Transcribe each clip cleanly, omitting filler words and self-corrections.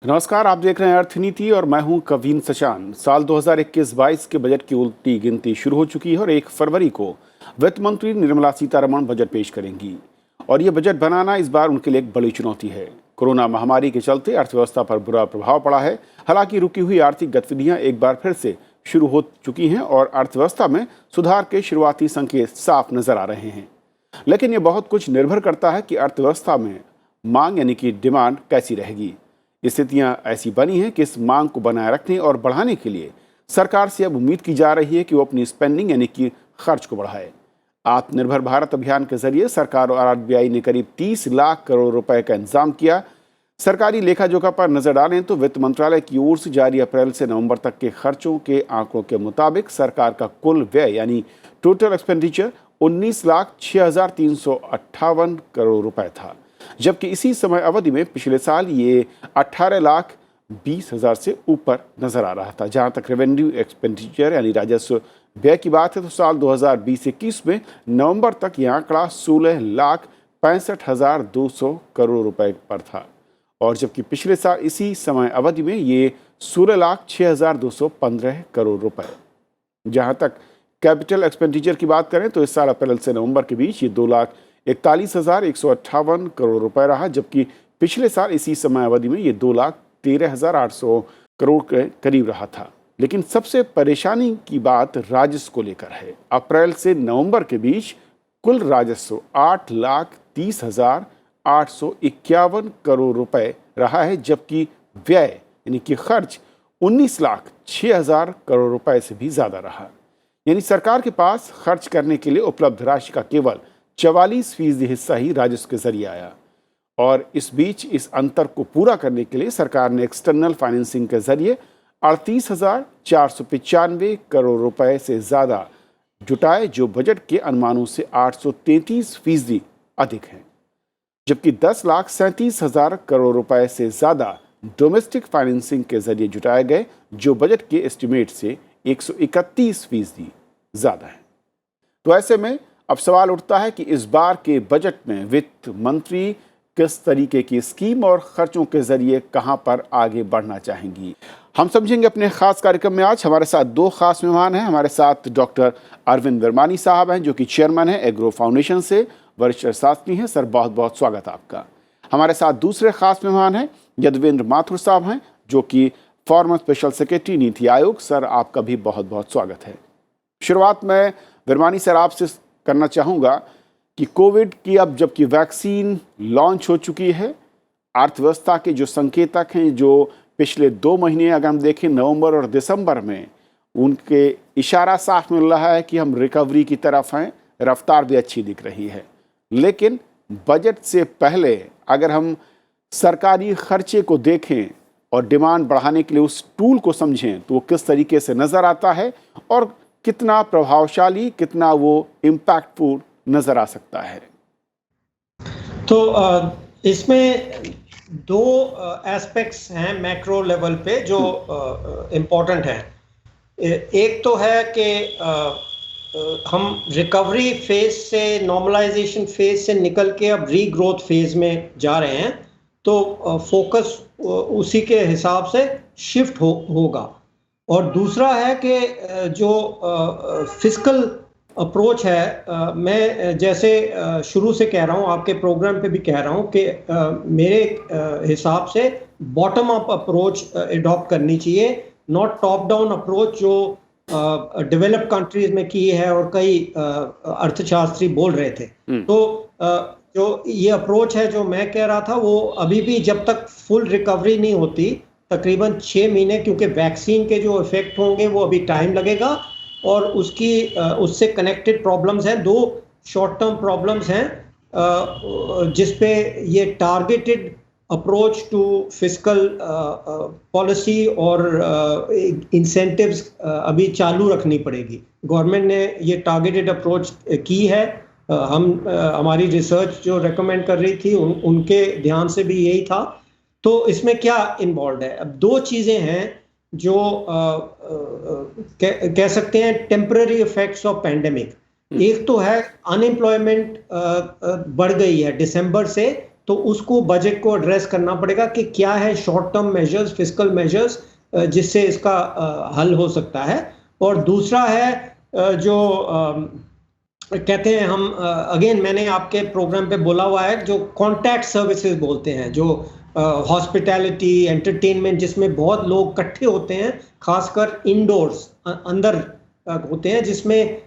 नमस्कार, आप देख रहे हैं अर्थनीति और मैं हूं कवीन सचान। साल 2021-22 के बजट की उल्टी गिनती शुरू हो चुकी है और 1 फरवरी को वित्त मंत्री निर्मला सीतारमण बजट पेश करेंगी। और ये बजट बनाना इस बार उनके लिए एक बड़ी चुनौती है। कोरोना महामारी के चलते अर्थव्यवस्था पर बुरा प्रभाव पड़ा है। हालांकि रुकी हुई आर्थिक गतिविधियां एक बार फिर से शुरू हो चुकी हैं और अर्थव्यवस्था में सुधार के शुरुआती संकेत साफ नजर आ रहे हैं। लेकिन ये बहुत कुछ निर्भर करता है कि अर्थव्यवस्था में मांग यानी कि डिमांड कैसी रहेगी। स्थितियां ऐसी बनी हैं कि इस मांग को बनाए रखने और बढ़ाने के लिए सरकार से अब उम्मीद की जा रही है कि वो अपनी स्पेंडिंग यानी कि खर्च को बढ़ाए। आत्मनिर्भर भारत अभियान के जरिए सरकार और आरबीआई ने करीब 30 लाख करोड़ रुपए का इंतजाम किया। सरकारी लेखा जोखा पर नजर डालें तो वित्त मंत्रालय की ओर से जारी अप्रैल से नवंबर तक के खर्चों के आंकड़ों के मुताबिक सरकार का कुल व्यय यानी टोटल एक्सपेंडिचर 19,06,358 करोड़ रुपए था, जबकि इसी समय अवधि में पिछले साल ये 18,20,000 से ऊपर नजर आ रहा था। जहां तक रेवेन्यू एक्सपेंडिचर यानी राजस्व व्यय की बात है तो साल 2020-21 में नवंबर तक यह आंकड़ा 16,65,200 करोड़ रुपए पर था, और जबकि पिछले साल इसी समय अवधि में ये 16,06,215 करोड़ रुपए। जहां तक कैपिटल एक्सपेंडिचर की बात करें तो इस साल अप्रैल से नवंबर के बीच ये 2,41,158 करोड़ रुपए रहा, जबकि पिछले साल इसी समय अवधि में ये 2,13,800 करोड़ के करीब रहा था। लेकिन सबसे परेशानी की बात राजस्व को लेकर है। अप्रैल से नवंबर के बीच कुल राजस्व 8,30,851 करोड़ रुपए रहा है, जबकि व्यय यानी कि खर्च 19,06,000 करोड़ रुपए से भी ज्यादा रहा। यानी सरकार के पास खर्च करने के लिए उपलब्ध राशि का केवल 44% हिस्सा ही राजस्व के जरिए आया। और इस बीच इस अंतर को पूरा करने के लिए सरकार ने एक्सटर्नल फाइनेंसिंग के जरिए 38,495 करोड़ रुपए से ज्यादा जुटाए, जो बजट के अनुमानों से 833% अधिक हैं। जबकि 10,37,000 करोड़ रुपए से ज्यादा डोमेस्टिक फाइनेंसिंग के जरिए जुटाए गए, जो बजट के एस्टिमेट से 131% ज्यादा है। तो ऐसे में अब सवाल उठता है कि इस बार के बजट में वित्त मंत्री किस तरीके की स्कीम और खर्चों के जरिए कहां पर आगे बढ़ना चाहेंगी। हम समझेंगे अपने खास कार्यक्रम में। आज हमारे साथ 2 खास मेहमान हैं। हमारे साथ डॉक्टर अरविंद वर्मानी साहब हैं, जो कि चेयरमैन हैं एग्रो फाउंडेशन से, वरिष्ठ अर्थशास्त्री हैं। सर, बहुत बहुत स्वागत आपका। हमारे साथ दूसरे खास मेहमान हैं यदवेंद्र माथुर साहब हैं, जो कि farmer special secretary NITI Aayog. Sir, आपका भी बहुत बहुत स्वागत है। शुरुआत में वर्मानी सर आपसे करना चाहूँगा कि कोविड की अब जबकि वैक्सीन लॉन्च हो चुकी है, अर्थव्यवस्था के जो संकेतक हैं, जो पिछले 2 महीने अगर हम देखें नवंबर और दिसंबर में, उनके इशारा साफ मिल रहा है कि हम रिकवरी की तरफ हैं, रफ्तार भी अच्छी दिख रही है। लेकिन बजट से पहले अगर हम सरकारी खर्चे को देखें और डिमांड बढ़ाने के लिए उस टूल को समझें तो वो किस तरीके से नज़र आता है और कितना प्रभावशाली, कितना वो इम्पैक्टफुल नजर आ सकता है। तो इसमें 2 एस्पेक्ट्स हैं मैक्रो लेवल पे जो इम्पोर्टेंट हैं। एक तो है कि हम रिकवरी फेज से नॉर्मलाइजेशन फेज से निकल के अब रीग्रोथ फेज में जा रहे हैं, तो फोकस उसी के हिसाब से शिफ्ट होगा। और दूसरा है कि जो फिस्कल अप्रोच है, मैं जैसे शुरू से कह रहा हूँ, आपके प्रोग्राम पे भी कह रहा हूँ कि मेरे हिसाब से बॉटम अप अप्रोच अडॉप्ट करनी चाहिए, नॉट टॉप डाउन अप्रोच जो डेवलप्ड कंट्रीज में की है और कई अर्थशास्त्री बोल रहे थे। तो जो ये अप्रोच है जो मैं कह रहा था, वो अभी भी जब तक फुल रिकवरी नहीं होती, तकरीबन 6 महीने, क्योंकि वैक्सीन के जो इफेक्ट होंगे वो अभी टाइम लगेगा और उससे कनेक्टेड प्रॉब्लम्स हैं। 2 शॉर्ट टर्म प्रॉब्लम्स हैं जिसपे ये targeted approach to fiscal policy और इंसेंटिव्स अभी चालू रखनी पड़ेगी। गवर्नमेंट ने ये टारगेटेड अप्रोच की है। हमारी रिसर्च जो रेकमेंड कर रही थी उनके ध्यान से भी यही था। तो इसमें क्या इन्वॉल्व है? अब 2 चीज़ें हैं जो कह सकते हैं टेम्पररी इफेक्ट्स ऑफ पैंडेमिक। एक तो है अनएम्प्लॉयमेंट बढ़ गई है दिसंबर से, तो उसको बजट को एड्रेस करना पड़ेगा कि क्या है short term measures, fiscal measures जिससे इसका हल हो सकता है। और दूसरा है जो कहते हैं हम अगेन मैंने आपके प्रोग्राम पे बोला हुआ है, जो कॉन्टैक्ट सर्विसेज बोलते हैं, जो हॉस्पिटैलिटी, एंटरटेनमेंट, जिसमें बहुत लोग इकट्ठे होते हैं, खासकर इंडोर्स अंदर होते हैं, जिसमें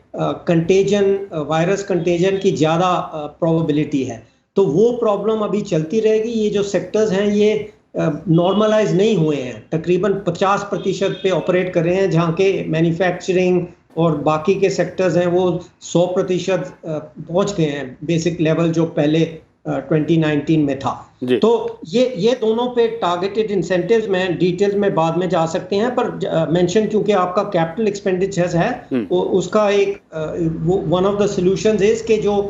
कंटेजन, वायरस कंटेजन की ज़्यादा प्रोबेबिलिटी है। तो वो प्रॉब्लम अभी चलती रहेगी। ये जो सेक्टर्स हैं ये नॉर्मलाइज नहीं हुए हैं, तकरीबन 50% पे ऑपरेट कर रहे हैं, जहाँ के मैन्युफैक्चरिंग और बाकी के सेक्टर्स हैं वो 100% पहुँच गए हैं बेसिक लेवल जो पहले 2019 में था। तो ये दोनों पे टारगेटेड इंसेंटिव्स में डिटेल्स में बाद में जा सकते हैं, पर मेंशन क्योंकि आपका कैपिटल एक्सपेंडिचर्स है, उसका एक one of the solutions is कि जो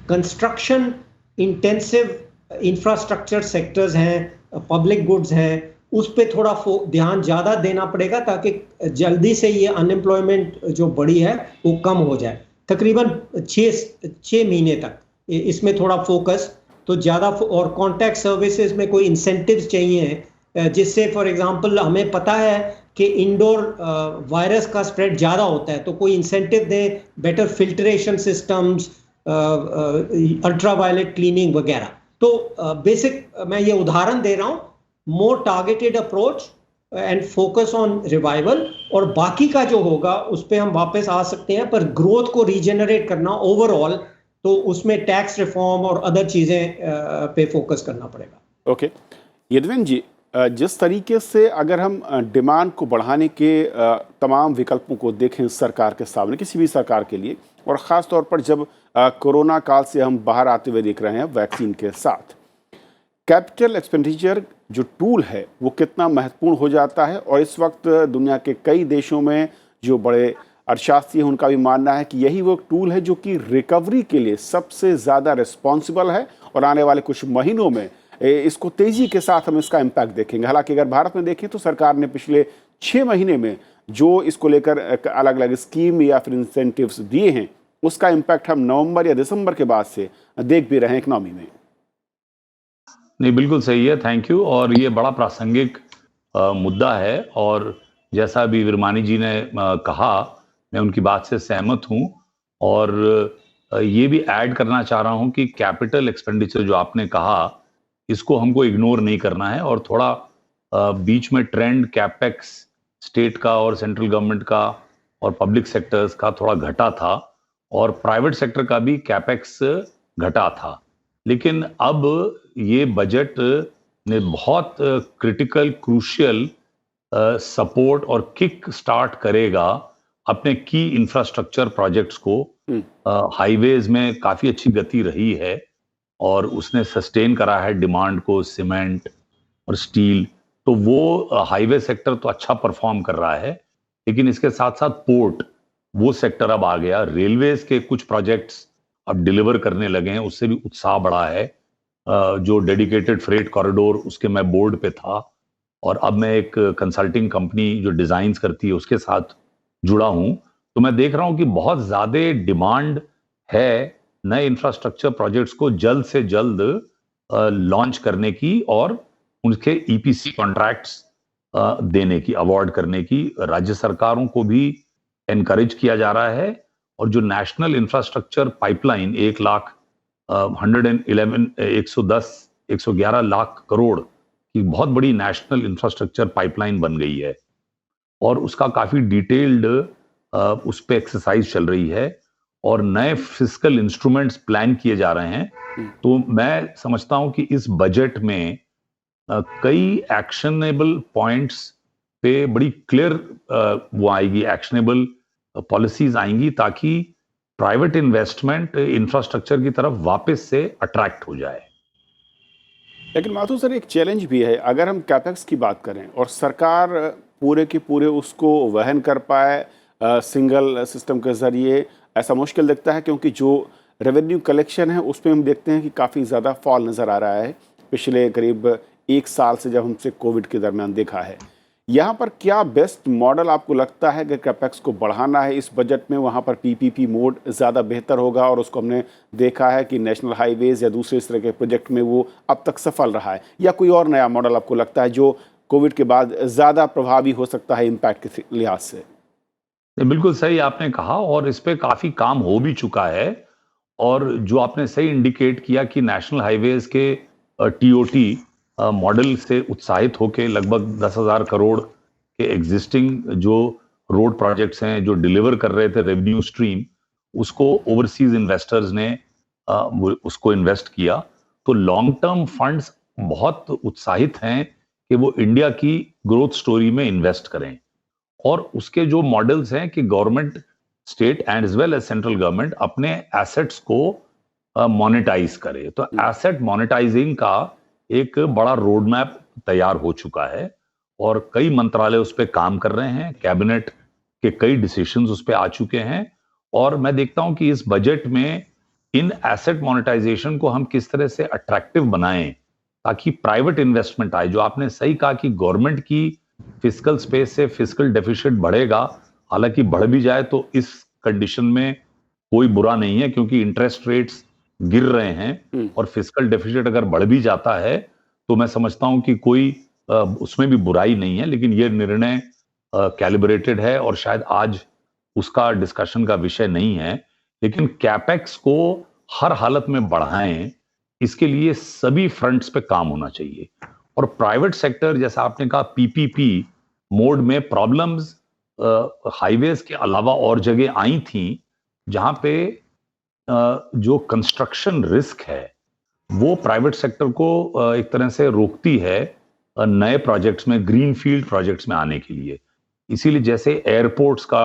कंस्ट्रक्शन इंटेंसिव इंफ्रास्ट्रक्चर सेक्टर्स हैं, पब्लिक गुड्स हैं, उस पे थोड़ा ध्यान ज़्यादा देना पड़ेगा ताकि जल्दी से ये अनएम्प्लॉयमेंट जो बढ़ी है वो कम हो जाए। तकरीबन 6 महीने तक इसमें थोड़ा फोकस तो ज़्यादा, और कॉन्टैक्ट सर्विसेज में कोई इंसेंटिव्स चाहिए जिससे फॉर एग्जांपल हमें पता है कि इंडोर वायरस का स्प्रेड ज़्यादा होता है, तो कोई इंसेंटिव दे, better filtration systems, ultraviolet cleaning वगैरह। तो बेसिक मैं ये उदाहरण दे रहा हूँ, more targeted approach and focus on revival, और बाकी का जो होगा उस पर हम वापस आ सकते हैं, पर ग्रोथ को रीजनरेट करना ओवरऑल, तो उसमें टैक्स रिफॉर्म और अदर चीज़ें पे फोकस करना पड़ेगा। ओके यदुवेंद्र जी, जिस तरीके से अगर हम डिमांड को बढ़ाने के तमाम विकल्पों को देखें सरकार के सामने, किसी भी सरकार के लिए, और ख़ास तौर पर जब कोरोना काल से हम बाहर आते हुए देख रहे हैं वैक्सीन के साथ, कैपिटल एक्सपेंडिचर जो टूल है वो कितना महत्वपूर्ण हो जाता है। और इस वक्त दुनिया के कई देशों में जो बड़े अर्थशास्त्री हैं उनका भी मानना है कि यही वो टूल है जो कि रिकवरी के लिए सबसे ज़्यादा रिस्पॉन्सिबल है, और आने वाले कुछ महीनों में इसको तेज़ी के साथ हम इसका इम्पैक्ट देखेंगे। हालांकि अगर भारत में देखें तो सरकार ने पिछले 6 महीने में जो इसको लेकर अलग अलग स्कीम या फिर इंसेंटिव्स दिए हैं, उसका इम्पैक्ट हम नवंबर या दिसंबर के बाद से देख भी रहे हैं इकनॉमी में। नहीं, बिल्कुल सही है, थैंक यू। और ये बड़ा प्रासंगिक मुद्दा है, और जैसा अभी विरमानी जी ने कहा, मैं उनकी बात से सहमत हूं। और ये भी ऐड करना चाह रहा हूं कि कैपिटल एक्सपेंडिचर जो आपने कहा, इसको हमको इग्नोर नहीं करना है, और थोड़ा बीच में ट्रेंड कैपेक्स स्टेट का और सेंट्रल गवर्नमेंट का और पब्लिक सेक्टर्स का थोड़ा घटा था, और प्राइवेट सेक्टर का भी कैपेक्स घटा था। लेकिन अब ये बजट ने बहुत क्रिटिकल, क्रूशियल सपोर्ट और किक स्टार्ट करेगा अपने की इंफ्रास्ट्रक्चर प्रोजेक्ट्स को। हाईवेज में काफी अच्छी गति रही है और उसने सस्टेन करा है डिमांड को, सीमेंट और स्टील, तो वो हाईवे सेक्टर तो अच्छा परफॉर्म कर रहा है। लेकिन इसके साथ साथ पोर्ट, वो सेक्टर अब आ गया। रेलवेज के कुछ प्रोजेक्ट्स अब डिलीवर करने लगे हैं, उससे भी उत्साह बढ़ा है। जो डेडिकेटेड फ्रेट कॉरिडोर, उसके मैं बोर्ड पे था, और अब मैं एक कंसल्टिंग कंपनी जो डिजाइन्स करती है उसके साथ जुड़ा हूं। तो मैं देख रहा हूं कि बहुत ज्यादा डिमांड है नए इंफ्रास्ट्रक्चर प्रोजेक्ट्स को जल्द से जल्द लॉन्च करने की, और उनके ईपीसी कॉन्ट्रैक्ट्स देने की, अवार्ड करने की। राज्य सरकारों को भी एनकरेज किया जा रहा है, और जो national infrastructure pipeline 111 lakh crore की बहुत बड़ी नेशनल इंफ्रास्ट्रक्चर पाइपलाइन बन गई है, और उसका काफी डिटेल्ड उस पे एक्सरसाइज चल रही है, और नए फिस्कल इंस्ट्रूमेंट्स प्लान किए जा रहे हैं। तो मैं समझता हूं कि इस बजट में कई एक्शनेबल पॉइंट्स पे बड़ी क्लियर वो आएगी, एक्शनेबल पॉलिसीज आएंगी, ताकि प्राइवेट इन्वेस्टमेंट इंफ्रास्ट्रक्चर की तरफ वापस से अट्रैक्ट हो जाए। लेकिन माथुर सर, एक चैलेंज भी है। अगर हम कैपेक्स की बात करें और सरकार पूरे के पूरे उसको वहन कर पाए सिंगल सिस्टम के ज़रिए, ऐसा मुश्किल दिखता है, क्योंकि जो रेवेन्यू कलेक्शन है उसमें हम देखते हैं कि काफ़ी ज़्यादा फॉल नज़र आ रहा है पिछले करीब 1 साल से, जब हमसे कोविड के दरमियान देखा है। यहाँ पर क्या बेस्ट मॉडल आपको लगता है कि कैपेक्स को बढ़ाना है इस बजट में, वहाँ पर पीपीपी मोड ज़्यादा बेहतर होगा? और उसको हमने देखा है कि नेशनल हाईवेज़ या दूसरे इस तरह के प्रोजेक्ट में वो अब तक सफल रहा है, या कोई और नया मॉडल आपको लगता है जो कोविड के बाद ज़्यादा प्रभावी हो सकता है इम्पैक्ट के लिहाज से? बिल्कुल सही आपने कहा और इस पे काफ़ी काम हो भी चुका है। और जो आपने सही इंडिकेट किया कि नेशनल हाईवेज़ के टीओटी मॉडल से उत्साहित होके लगभग 10,000 करोड़ के एग्जिस्टिंग जो रोड प्रोजेक्ट्स हैं, जो डिलीवर कर रहे थे रेवेन्यू स्ट्रीम, उसको ओवरसीज इन्वेस्टर्स ने उसको इन्वेस्ट किया। तो लॉन्ग टर्म फंड्स बहुत उत्साहित हैं कि वो इंडिया की ग्रोथ स्टोरी में इन्वेस्ट करें। और उसके जो मॉडल्स हैं कि government, state and as well as central government अपने एसेट्स को मोनेटाइज करे। तो एसेट मोनेटाइजिंग का एक बड़ा रोड मैप तैयार हो चुका है और कई मंत्रालय उस पर काम कर रहे हैं। कैबिनेट के कई डिसीजंस उस पर आ चुके हैं और मैं देखता हूं कि इस बजट में इन एसेट मोनेटाइजेशन को हम किस तरह से अट्रैक्टिव बनाएं ताकि प्राइवेट इन्वेस्टमेंट आए। जो आपने सही कहा कि गवर्नमेंट की फिस्कल स्पेस से फिस्कल डेफिसिट बढ़ेगा, हालांकि बढ़ भी जाए तो इस कंडीशन में कोई बुरा नहीं है क्योंकि इंटरेस्ट रेट्स गिर रहे हैं और फिस्कल डेफिसिट अगर बढ़ भी जाता है तो मैं समझता हूं कि कोई उसमें भी बुराई नहीं है। लेकिन ये निर्णय कैलिब्रेटेड है और शायद आज उसका डिस्कशन का विषय नहीं है। लेकिन कैपेक्स को हर हालत में बढ़ाएं, इसके लिए सभी फ्रंट्स पे काम होना चाहिए। और प्राइवेट सेक्टर, जैसा आपने कहा, पीपीपी मोड में प्रॉब्लम्स हाईवेज के अलावा और जगह आई थी जहां पे जो कंस्ट्रक्शन रिस्क है वो प्राइवेट सेक्टर को एक तरह से रोकती है नए प्रोजेक्ट्स में, ग्रीन फील्ड प्रोजेक्ट्स में आने के लिए। इसीलिए जैसे एयरपोर्ट्स का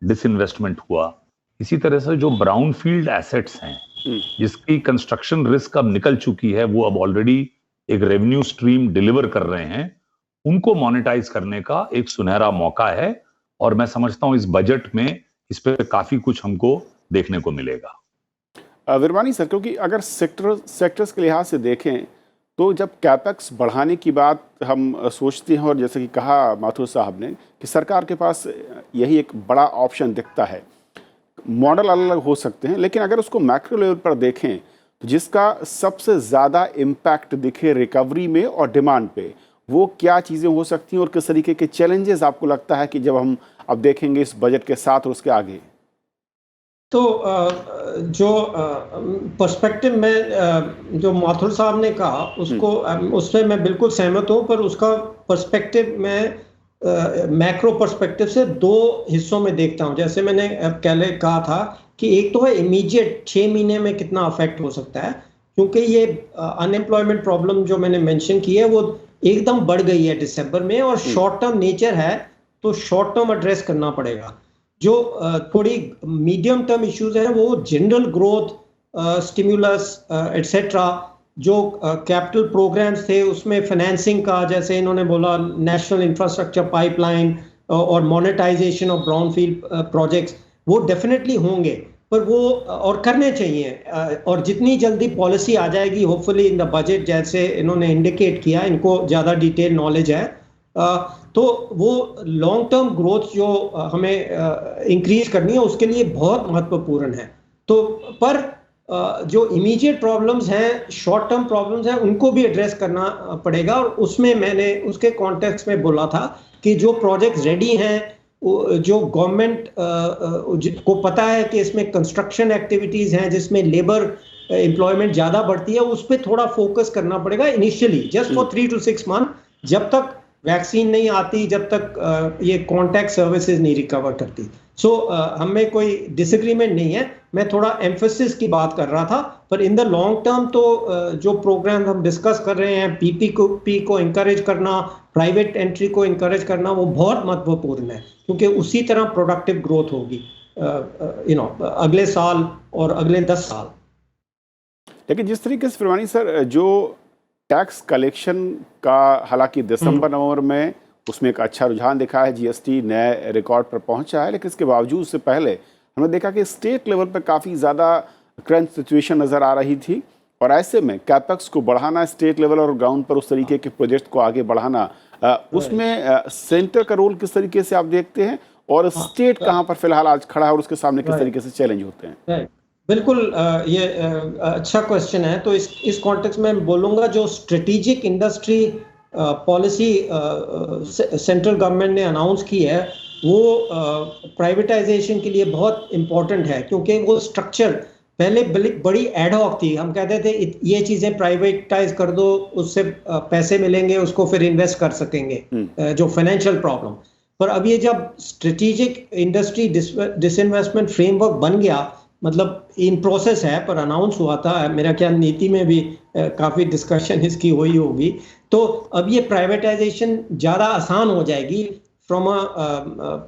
डिसइन्वेस्टमेंट हुआ, इसी तरह से जो ब्राउन फील्ड एसेट्स हैं जिसकी कंस्ट्रक्शन रिस्क अब निकल चुकी है, वो अब ऑलरेडी एक रेवेन्यू स्ट्रीम डिलीवर कर रहे हैं, उनको मोनेटाइज करने का एक सुनहरा मौका है। और मैं समझता हूं इस बजट में इस पे काफी कुछ हमको देखने को मिलेगा। विरमानी सर, क्योंकि अगर सेक्टर्स के लिहाज से देखें तो जब कैपेक्स बढ़ाने की बात हम सोचते हैं, और जैसे कि कहा माथुर साहब ने कि सरकार के पास यही एक बड़ा ऑप्शन दिखता है, मॉडल अलग अलग हो सकते हैं, लेकिन अगर उसको मैक्रो लेवल पर देखें तो जिसका सबसे ज़्यादा इम्पैक्ट दिखे रिकवरी में और डिमांड पे, वो क्या चीज़ें हो सकती हैं और किस तरीके के चैलेंजेस आपको लगता है कि जब हम अब देखेंगे इस बजट के साथ और उसके आगे? तो जो पर्सपेक्टिव में जो माथुर साहब ने कहा उसको उससे मैं बिल्कुल सहमत हूँ, पर उसका पर्सपेक्टिव मैं मैक्रो पर्सपेक्टिव से दो हिस्सों में देखता हूँ। जैसे मैंने पहले कहा था कि एक तो है इमीडिएट 6 महीने में कितना अफेक्ट हो सकता है, क्योंकि ये अनएम्प्लॉयमेंट प्रॉब्लम जो मैंने मेंशन की है वो एकदम बढ़ गई है दिसंबर में, और शॉर्ट टर्म नेचर है तो शॉर्ट टर्म एड्रेस करना पड़ेगा। जो थोड़ी मीडियम टर्म इश्यूज हैं वो जनरल ग्रोथ, स्टिमुलस एटसेट्रा, जो कैपिटल प्रोग्राम्स थे उसमें फाइनेंसिंग का, जैसे इन्होंने बोला नेशनल इंफ्रास्ट्रक्चर पाइपलाइन और मोनेटाइजेशन ऑफ ब्राउनफील्ड प्रोजेक्ट्स, वो डेफिनेटली होंगे, पर वो और करने चाहिए। और जितनी जल्दी पॉलिसी आ जाएगी होपफुली इन द बजट, जैसे इन्होंने इंडिकेट किया, इनको ज़्यादा डिटेल नॉलेज है, तो वो लॉन्ग टर्म ग्रोथ जो हमें इंक्रीज करनी है उसके लिए बहुत महत्वपूर्ण है। तो पर जो इमीडिएट प्रॉब्लम्स हैं, शॉर्ट टर्म प्रॉब्लम्स हैं, उनको भी एड्रेस करना पड़ेगा। और उसमें मैंने उसके कॉन्टेक्स्ट में बोला था कि जो प्रोजेक्ट्स रेडी हैं, जो गवर्नमेंट को पता है कि इसमें कंस्ट्रक्शन एक्टिविटीज़ हैं जिसमें लेबर एम्प्लॉयमेंट ज़्यादा बढ़ती है, उस पर थोड़ा फोकस करना पड़ेगा initially, just for 3 to 6 month, जब तक वैक्सीन नहीं आती, जब तक ये कॉन्टैक्ट सर्विसेज नहीं रिकवर करती। सो हमें कोई डिसएग्रीमेंट नहीं है, मैं थोड़ा एम्फेसिस की बात कर रहा था। पर इन द लॉन्ग टर्म तो जो प्रोग्राम हम डिस्कस कर रहे हैं, पीपीपी को इंकरेज करना, प्राइवेट एंट्री को इंकरेज करना, वो बहुत महत्वपूर्ण है, क्योंकि उसी तरह प्रोडक्टिव ग्रोथ होगी अगले साल और अगले 10 साल। लेकिन जिस तरीके से फिरवानी सर, जो टैक्स कलेक्शन का हालांकि दिसंबर नवंबर में उसमें एक अच्छा रुझान दिखा है, जीएसटी नए रिकॉर्ड पर पहुंचा है, लेकिन इसके बावजूद से पहले हमने देखा कि स्टेट लेवल पर काफ़ी ज़्यादा क्रंच सिचुएशन नज़र आ रही थी, और ऐसे में कैपेक्स को बढ़ाना स्टेट लेवल और ग्राउंड पर उस तरीके के प्रोजेक्ट को आगे बढ़ाना उसमें सेंटर का रोल किस तरीके से आप देखते हैं और स्टेट कहाँ पर फिलहाल आज खड़ा है और उसके सामने किस तरीके से चैलेंज होते हैं? बिल्कुल, ये अच्छा क्वेश्चन है। तो इस कॉन्टेक्स्ट में मैं बोलूँगा, जो strategic industry policy central government ने अनाउंस की है वो प्राइवेटाइजेशन के लिए बहुत इम्पोर्टेंट है, क्योंकि वो स्ट्रक्चर पहले बड़ी एडहॉक थी। हम कहते थे ये चीज़ें प्राइवेटाइज कर दो, उससे पैसे मिलेंगे, उसको फिर इन्वेस्ट कर सकेंगे, जो फाइनेंशियल प्रॉब्लम। पर अब ये जब स्ट्रेटेजिक इंडस्ट्री डिसइन्वेस्टमेंट फ्रेमवर्क बन गया, मतलब इन प्रोसेस है पर अनाउंस हुआ था, मेरा ख्याल नीति में भी काफ़ी डिस्कशन इसकी हुई होगी, तो अब ये प्राइवेटाइजेशन ज़्यादा आसान हो जाएगी from a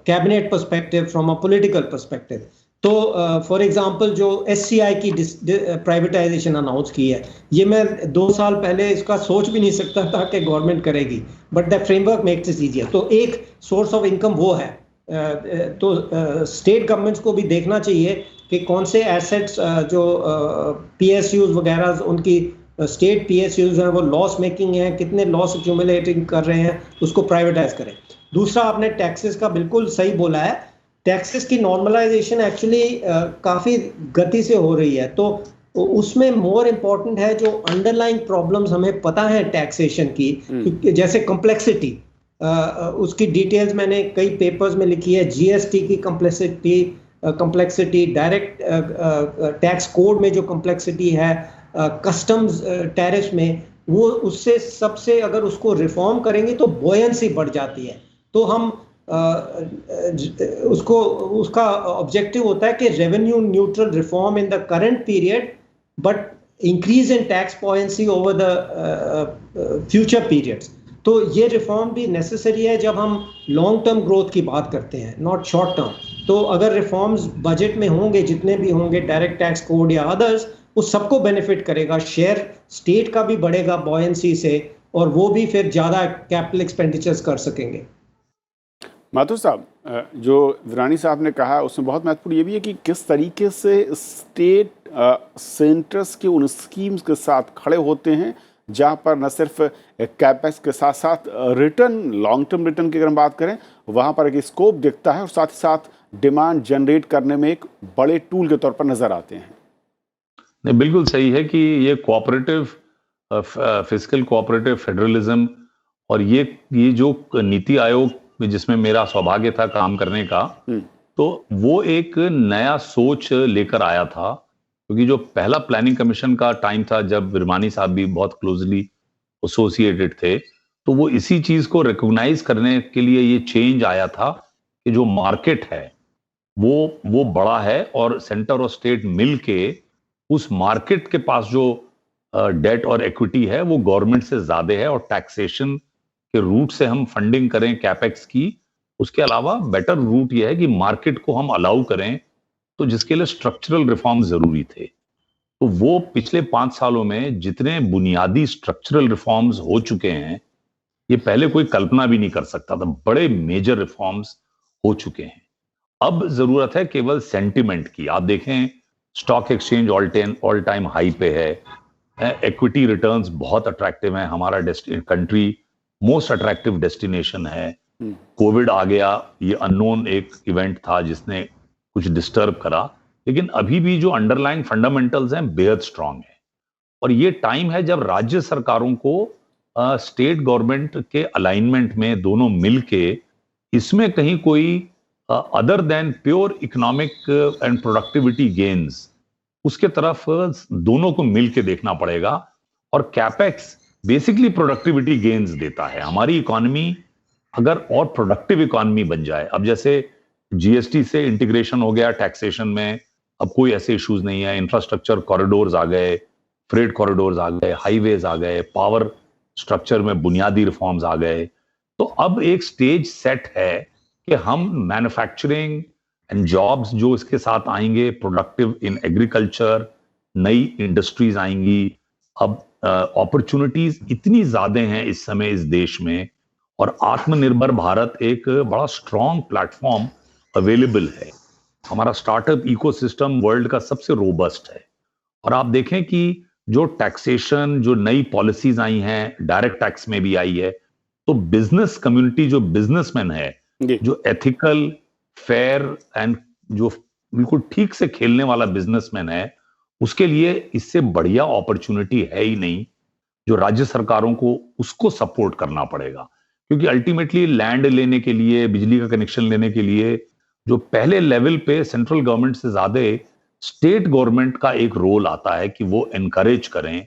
cabinet perspective, from a political perspective. तो फॉर एग्जांपल जो SCI की प्राइवेटाइजेशन अनाउंस की है, ये मैं 2 साल पहले इसका सोच भी नहीं सकता था कि गवर्नमेंट करेगी, but the framework makes it easier. तो एक सोर्स ऑफ इनकम वो है। तो स्टेट गवर्नमेंट्स को भी देखना चाहिए कि कौन से एसेट्स जो PSUs वगैरह, उनकी स्टेट PSUs हैं वो लॉस मेकिंग हैं, कितने लॉस एक्यूमुलेटिंग कर रहे हैं, उसको प्राइवेटाइज करें। दूसरा, आपने टैक्सेस का बिल्कुल सही बोला है। टैक्सेस की नॉर्मलाइजेशन एक्चुअली काफ़ी गति से हो रही है, तो उसमें मोर इम्पॉर्टेंट है जो अंडरलाइंग प्रॉब्लम्स हमें पता है टैक्सेशन की, जैसे कम्प्लेक्सिटी, उसकी डिटेल्स मैंने कई पेपर्स में लिखी है। GST की कम्प्लेक्सिटी, डायरेक्ट टैक्स कोड में जो कम्प्लेक्सिटी है, कस्टम्स टैरिफ में, वो उससे सबसे अगर उसको रिफॉर्म करेंगे तो बोयंसी बढ़ जाती है। तो हम उसका ऑब्जेक्टिव होता है कि revenue neutral reform in the current period, but increase in tax बोयंसी over the future periods. तो ये रिफॉर्म भी नेसेसरी है जब हम लॉन्ग टर्म ग्रोथ की बात करते हैं, नॉट शॉर्ट टर्म। तो अगर रिफॉर्म्स बजट में होंगे, जितने भी होंगे, डायरेक्ट टैक्स कोड या अदर्स, वो सबको बेनिफिट करेगा। शेयर स्टेट का भी बढ़ेगा बॉयंसी से, और वो भी फिर ज़्यादा कैपिटल एक्सपेंडिचर्स कर सकेंगे। माथुर साहब, जो विरानी साहब ने कहा उसमें बहुत महत्वपूर्ण ये भी है कि किस तरीके से स्टेट सेंटर्स के उन स्कीम्स के साथ खड़े होते हैं जहां पर न सिर्फ कैपेक्स के साथ साथ रिटर्न, लॉन्ग टर्म रिटर्न की अगर हम बात करें, वहां पर एक स्कोप दिखता है और साथ ही साथ डिमांड जनरेट करने में एक बड़े टूल के तौर पर नजर आते हैं। नहीं, बिल्कुल सही है कि ये कोऑपरेटिव, फिस्कल कोऑपरेटिव फेडरलिज्म, और ये जो नीति आयोग जिसमें मेरा सौभाग्य था काम करने का, तो वो एक नया सोच लेकर आया था। क्योंकि जो पहला प्लानिंग कमीशन का टाइम था, जब विरमानी साहब भी बहुत क्लोजली एसोसिएटेड थे, तो वो इसी चीज को रिकॉग्नाइज करने के लिए ये चेंज आया था कि जो मार्केट है वो बड़ा है, और सेंटर और स्टेट मिलके उस मार्केट के पास जो डेट और इक्विटी है वो गवर्नमेंट से ज्यादा है, और टैक्सेशन के रूट से हम फंडिंग करें कैपेक्स की। उसके अलावा बेटर रूट यह है कि मार्केट को हम अलाउ करें, तो जिसके लिए स्ट्रक्चरल रिफॉर्म जरूरी थे। तो वो पिछले 5 सालों में जितने बुनियादी स्ट्रक्चरल रिफॉर्म्स हो चुके हैं, ये पहले कोई कल्पना भी नहीं कर सकता था। बड़े मेजर रिफॉर्म्स हो चुके हैं। अब जरूरत है केवल सेंटिमेंट की। आप देखें, stock exchange all time high पे है, इक्विटी रिटर्न्स बहुत अट्रैक्टिव है, हमारा कंट्री मोस्ट अट्रैक्टिव डेस्टिनेशन है। कोविड आ गया, ये अननोन एक इवेंट था जिसने कुछ डिस्टर्ब करा, लेकिन अभी भी जो अंडरलाइन फंडामेंटल्स हैं बेहद स्ट्रांग है। और ये टाइम है जब राज्य सरकारों को स्टेट गवर्नमेंट के अलाइनमेंट में दोनों मिलके इसमें कहीं कोई other than pure economic and productivity gains, उसके तरफ दोनों को मिलके देखना पड़ेगा। और कैपेक्स बेसिकली प्रोडक्टिविटी गेन्स देता है। हमारी इकोनॉमी अगर और प्रोडक्टिव इकोनॉमी बन जाए, अब जैसे GST से इंटीग्रेशन हो गया टैक्सेशन में, अब कोई ऐसे इश्यूज नहीं है। इंफ्रास्ट्रक्चर कॉरिडोर्स आ गए, फ्रेट कॉरिडोर्स आ गए, हाईवेज आ गए, पावर स्ट्रक्चर में बुनियादी रिफॉर्म्स आ गए। तो अब एक स्टेज सेट है कि हम मैन्युफैक्चरिंग एंड जॉब्स जो इसके साथ आएंगे, प्रोडक्टिव इन एग्रीकल्चर, नई इंडस्ट्रीज आएंगी। अब अपॉर्चुनिटीज इतनी ज्यादा हैं इस समय इस देश में, और आत्मनिर्भर भारत एक बड़ा स्ट्रॉन्ग प्लेटफॉर्म अवेलेबल है। हमारा स्टार्टअप इकोसिस्टम वर्ल्ड का सबसे रोबस्ट है। और आप देखें कि जो टैक्सेशन, जो नई पॉलिसीज आई हैं, डायरेक्ट टैक्स में भी आई है, तो बिजनेस कम्युनिटी, जो बिजनेसमैन है, जी जो एथिकल, फेयर एंड जो बिल्कुल ठीक से खेलने वाला बिजनेसमैन है, उसके लिए इससे बढ़िया अपॉर्चुनिटी है ही नहीं। जो राज्य सरकारों को उसको सपोर्ट करना पड़ेगा, क्योंकि अल्टीमेटली लैंड लेने के लिए, बिजली का कनेक्शन लेने के लिए जो पहले लेवल पे सेंट्रल गवर्नमेंट से ज्यादा स्टेट गवर्नमेंट का एक रोल आता है कि वो एनकरेज करें,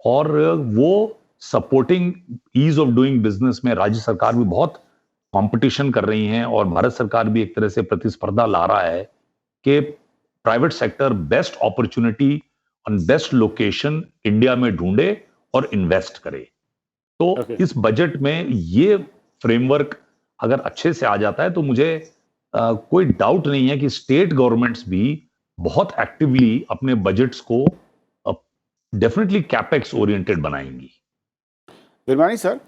और वो supporting ease of doing business में राज्य सरकार भी बहुत कंपटीशन कर रही हैं, और भारत सरकार भी एक तरह से प्रतिस्पर्धा ला रहा है कि प्राइवेट सेक्टर बेस्ट अपॉर्चुनिटी और बेस्ट लोकेशन इंडिया में ढूंढे और इन्वेस्ट करे। तो ओके इस बजट में ये फ्रेमवर्क अगर अच्छे से आ जाता है तो मुझे कोई डाउट नहीं है कि स्टेट गवर्नमेंट्स भी बहुत एक्टिवली अपने बजट्स को डेफिनेटली कैपेक्स ओरिएंटेड बनाएंगी। बिरमानी सर,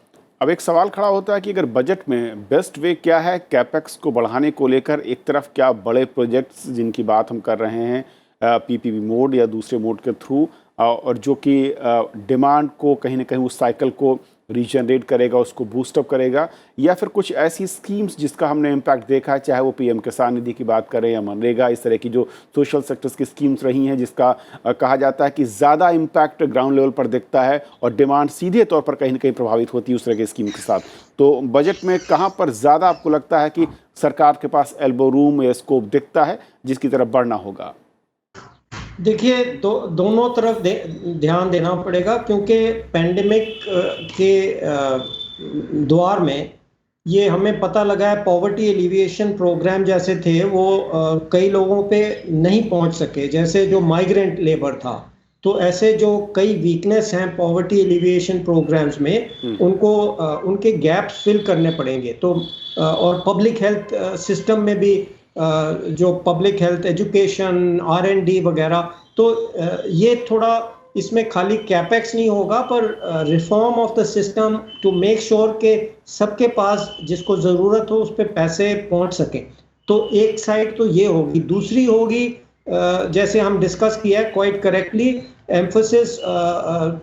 अब एक सवाल खड़ा होता है कि अगर बजट में बेस्ट वे क्या है कैपेक्स को बढ़ाने को लेकर? एक तरफ क्या बड़े प्रोजेक्ट्स जिनकी बात हम कर रहे हैं पीपीपी मोड या दूसरे मोड के थ्रू, और जो कि डिमांड को कहीं ना कहीं उस साइकिल को रीजनरेट करेगा, उसको बूस्टअप करेगा, या फिर कुछ ऐसी स्कीम्स जिसका हमने इम्पैक्ट देखा है, चाहे वो पीएम किसान निधि की बात करें या मनरेगा, इस तरह की जो सोशल सेक्टर्स की स्कीम्स रही हैं जिसका कहा जाता है कि ज़्यादा इम्पैक्ट ग्राउंड लेवल पर दिखता है और डिमांड सीधे तौर पर कहीं ना कहीं प्रभावित होती है उस तरह की स्कीम के साथ। तो बजट में कहाँ पर ज़्यादा आपको लगता है कि सरकार के पास एल्बो रूम या स्कोप दिखता है जिसकी तरफ बढ़ना होगा? देखिए, दोनों तरफ ध्यान देना पड़ेगा, क्योंकि पैंडेमिक के द्वार में ये हमें पता लगा है पॉवर्टी एलिविएशन प्रोग्राम जैसे थे वो कई लोगों पे नहीं पहुंच सके, जैसे जो माइग्रेंट लेबर था। तो ऐसे जो कई वीकनेस हैं पॉवर्टी एलिविएशन प्रोग्राम्स में, उनको उनके गैप्स फिल करने पड़ेंगे। तो और पब्लिक हेल्थ सिस्टम में भी जो पब्लिक हेल्थ एजुकेशन R&D वगैरह, तो ये थोड़ा इसमें खाली कैपेक्स नहीं होगा, पर reform of the system to make sure के सबके पास जिसको ज़रूरत हो उस पर पैसे पहुंच सकें। तो एक साइड तो ये होगी। दूसरी होगी, जैसे हम डिस्कस किया है quite correctly, emphasis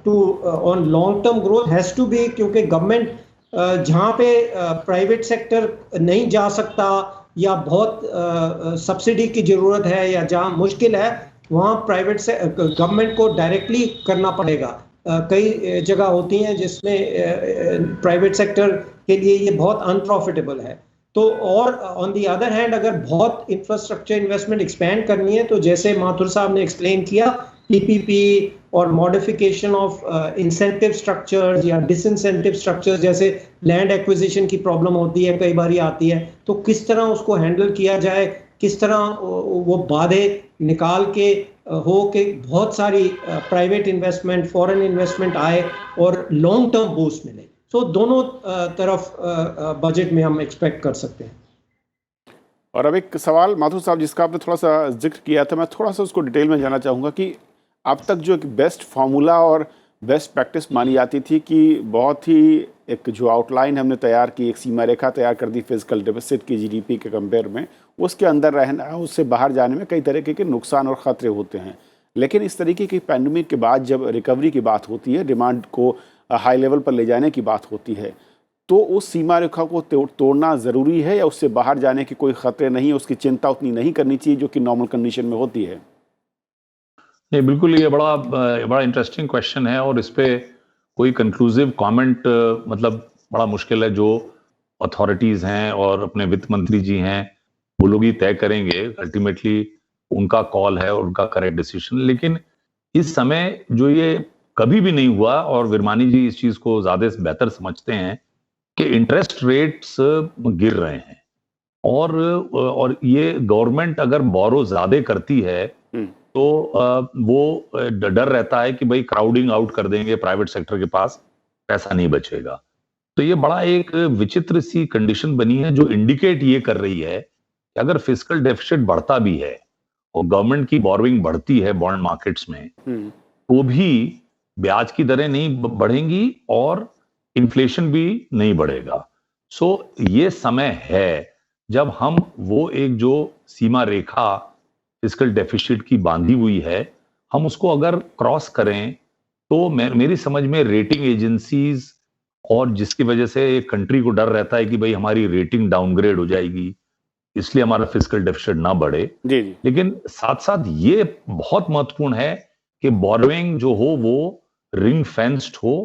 to on long term growth has to be, क्योंकि गवर्नमेंट जहाँ पे प्राइवेट सेक्टर नहीं जा सकता या बहुत सब्सिडी की ज़रूरत है या जहाँ मुश्किल है, वहाँ प्राइवेट से गवर्नमेंट को डायरेक्टली करना पड़ेगा। कई जगह होती हैं जिसमें प्राइवेट सेक्टर के लिए ये बहुत अनप्रॉफिटेबल है। तो और ऑन दी अदर हैंड, अगर बहुत इंफ्रास्ट्रक्चर इन्वेस्टमेंट एक्सपेंड करनी है, तो जैसे माथुर साहब ने एक्सप्लेन किया, पीपीपी और मॉडिफिकेशन ऑफ इंसेंटिव स्ट्रक्चर्स या डिसइंसेंटिव स्ट्रक्चर्स, जैसे लैंड एक्विजिशन की प्रॉब्लम होती है, कई बार आती है, तो किस तरह उसको हैंडल किया जाए, किस तरह वो बाधे निकाल के हो कि बहुत सारी प्राइवेट इन्वेस्टमेंट, फॉरेन इन्वेस्टमेंट आए और लॉन्ग टर्म बूस्ट मिले। सो दोनों तरफ बजट में हम एक्सपेक्ट कर सकते हैं। और अब एक सवाल माथुर साहब जिसका आपने थोड़ा सा जिक्र किया था, मैं थोड़ा सा उसको डिटेल में जानना चाहूँगा कि अब तक जो एक बेस्ट फार्मूला और बेस्ट प्रैक्टिस मानी जाती थी कि बहुत ही एक जो आउटलाइन हमने तैयार की, एक सीमा रेखा तैयार कर दी फिजिकल डेफिसिट की जीडीपी के कंपेयर में, उसके अंदर रहना, उससे बाहर जाने में कई तरीके के नुकसान और ख़तरे होते हैं। लेकिन इस तरीके की पैंडेमिक के बाद जब रिकवरी की बात होती है, डिमांड को हाई लेवल पर ले जाने की बात होती है, तो उस सीमा रेखा को तोड़ना ज़रूरी है या उससे बाहर जाने के कोई ख़तरे नहीं है, उसकी चिंता उतनी नहीं करनी चाहिए जो कि नॉर्मल कंडीशन में होती है? नहीं, बिल्कुल, ये बड़ा इंटरेस्टिंग क्वेश्चन है, और इस पे कोई कंक्लूसिव कमेंट मतलब बड़ा मुश्किल है। जो अथॉरिटीज हैं और अपने वित्त मंत्री जी हैं, वो लोग ही तय करेंगे, अल्टीमेटली उनका कॉल है और उनका करेक्ट डिसीजन। लेकिन इस समय जो ये कभी भी नहीं हुआ, और विरमानी जी इस चीज को ज्यादा बेहतर समझते हैं कि इंटरेस्ट रेट्स गिर रहे हैं, और ये गवर्नमेंट अगर बोरो ज्यादा करती है तो वो डर रहता है कि भाई क्राउडिंग आउट कर देंगे, प्राइवेट सेक्टर के पास पैसा नहीं बचेगा। तो ये बड़ा एक विचित्र सी कंडीशन बनी है जो इंडिकेट ये कर रही है कि अगर फिस्कल डेफिसिट बढ़ता भी है और गवर्नमेंट की बोरोइंग बढ़ती है बॉन्ड मार्केट्स में, तो भी ब्याज की दरें नहीं बढ़ेंगी और इन्फ्लेशन भी नहीं बढ़ेगा। सो ये समय है जब हम वो एक जो सीमा रेखा फिस्कल डेफिसिट की बांधी हुई है, हम उसको अगर क्रॉस करें तो मेरी समझ में रेटिंग एजेंसीज और जिसकी वजह से एक कंट्री को डर रहता है कि भाई हमारी रेटिंग डाउनग्रेड हो जाएगी, इसलिए हमारा फिस्कल डेफिसिट ना बढ़े। जी जी। लेकिन साथ साथ ये बहुत महत्वपूर्ण है कि बोरोइंग जो हो वो रिंग फेंस्ड हो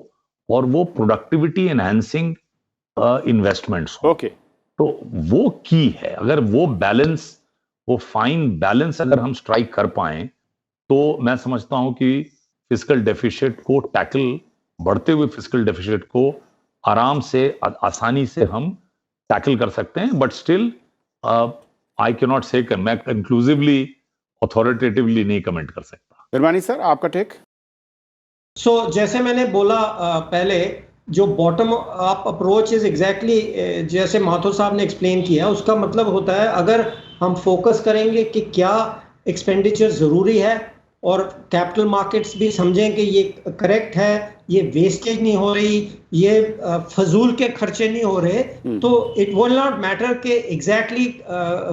और वो प्रोडक्टिविटी एनहांसिंग इन्वेस्टमेंट्स हो। ओके। तो वो की है, अगर वो बैलेंस, वो फाइन बैलेंस अगर हम स्ट्राइक कर पाए तो मैं समझता हूं कि फिस्कल डेफिसिट को टैकल, बढ़ते हुए फिस्कल डेफिसिट को आराम से आसानी से हम टैकल कर सकते हैं। But still I can not से, मैं कंक्लूसिवली अथॉरिटेटिवली नहीं कमेंट कर सकता। विरमानी सर, आपका टेक? जैसे मैंने बोला पहले, जो bottom up approach is exactly जैसे माथुर साहब ने एक्सप्लेन किया, उसका मतलब होता है अगर हम फोकस करेंगे कि क्या एक्सपेंडिचर ज़रूरी है और कैपिटल मार्केट्स भी समझें कि ये करेक्ट है, ये वेस्टेज नहीं हो रही, ये फजूल के खर्चे नहीं हो रहे, तो इट विल नॉट मैटर कि एग्जैक्टली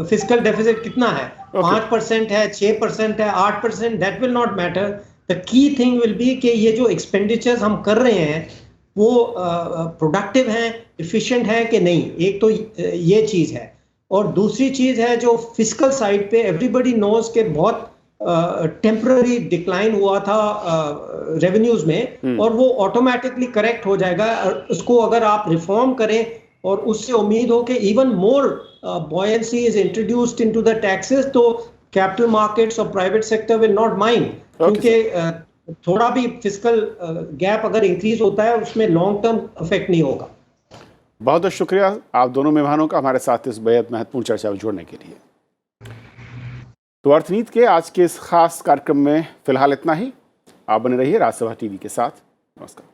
फिस्कल डेफिसिट कितना है, 5% है, 6% है, 8%, that will not matter. The key thing will be कि ये जो एक्सपेंडिचर्स हम कर रहे हैं वो प्रोडक्टिव हैं, एफिशिएंट है कि नहीं। एक तो ये चीज़ है, और दूसरी चीज़ है जो फिस्कल साइड पे एवरीबडी नोज के बहुत टेम्पररी डिक्लाइन हुआ था रेवेन्यूज में, और वो ऑटोमेटिकली करेक्ट हो जाएगा। उसको अगर आप रिफॉर्म करें और उससे उम्मीद हो कि even more buoyancy is introduced into the taxes, तो कैपिटल मार्केट्स और private sector will not mind, क्योंकि थोड़ा भी फिस्कल गैप अगर इंक्रीज होता है उसमें लॉन्ग टर्म इफेक्ट नहीं होगा। बहुत बहुत शुक्रिया आप दोनों मेहमानों का हमारे साथ इस बेहद महत्वपूर्ण चर्चा में जुड़ने के लिए। तो अर्थनीति के आज के इस खास कार्यक्रम में फिलहाल इतना ही। आप बने रहिए राजसभा टीवी के साथ। नमस्कार।